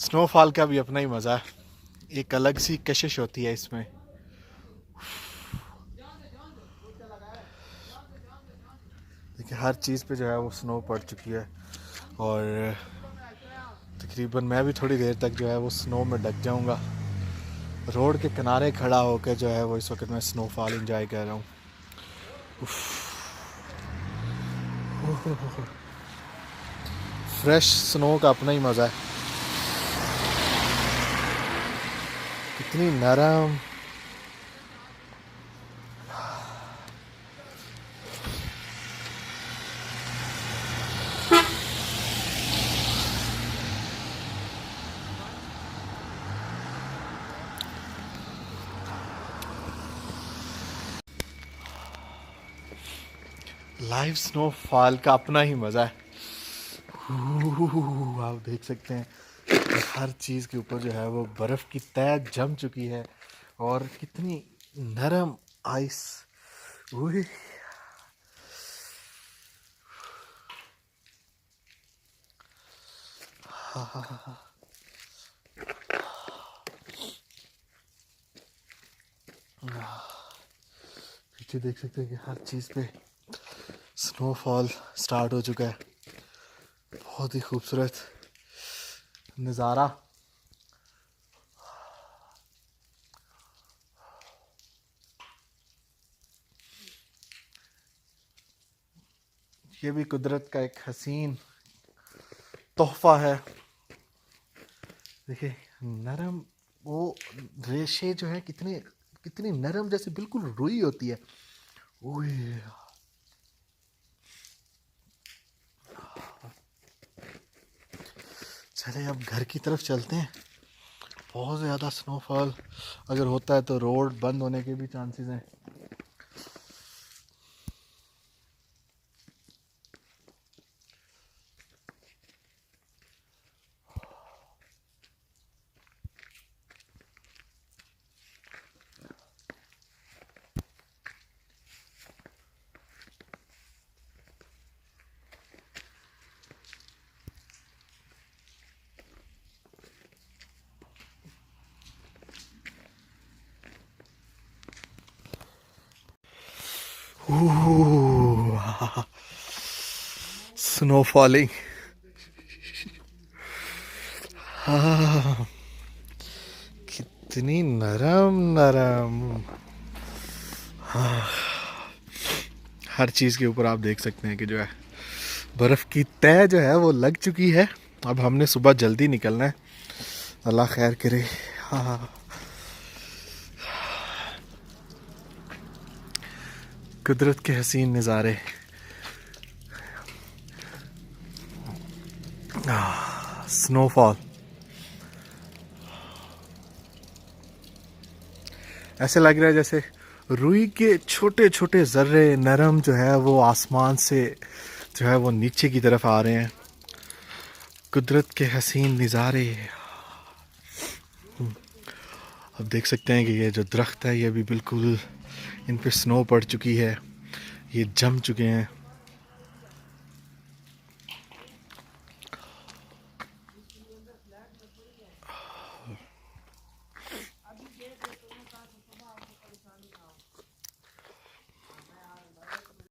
Snowfall का भी अपना ही मज़ा है, एक अलग सी कशिश होती है इसमें। देखिए हर चीज़ पे जो है वो स्नो पड़ चुकी है और तकरीबन मैं भी थोड़ी देर तक जो है वो स्नो में ढक जाऊंगा। रोड के किनारे खड़ा होकर जो है वो इस वक्त मैं स्नोफॉल एंजॉय कर रहा हूँ। फ्रेश स्नो का अपना ही मज़ा है, कितनी नरम। लाइव स्नोफॉल का अपना ही मज़ा है। आप देख सकते हैं हर चीज़ के ऊपर जो है वो बर्फ़ की तह जम चुकी है और कितनी नरम आइस। ओए पीछे देख सकते हैं कि हर चीज़ पे स्नोफॉल स्टार्ट हो चुका है। बहुत ही खूबसूरत नज़ारा। ये भी कुदरत का एक हसीन तोहफा है। देखिए नरम वो रेशे जो है कितनी कितनी नरम, जैसे बिल्कुल रुई होती है। ओए चले अब घर की तरफ चलते हैं। बहुत ज़्यादा स्नोफॉल अगर होता है तो रोड बंद होने के भी चांसेस हैं। स्नो फॉलिंग, कितनी नरम नरम। हर चीज़ के ऊपर आप देख सकते हैं कि जो है बर्फ़ की तह जो है वो लग चुकी है। अब हमने सुबह जल्दी निकलना है, अल्लाह खैर करे। हाँ, कुदरत के हसीन नज़ारे। स्नोफॉल ऐसे लग रहा है जैसे रुई के छोटे छोटे जर्रे नरम जो है वो आसमान से जो है वो नीचे की तरफ आ रहे हैं। कुदरत के हसीन नज़ारे। अब देख सकते हैं कि ये जो दरख्त है ये भी बिल्कुल इन पे स्नो पड़ चुकी है, ये जम चुके हैं।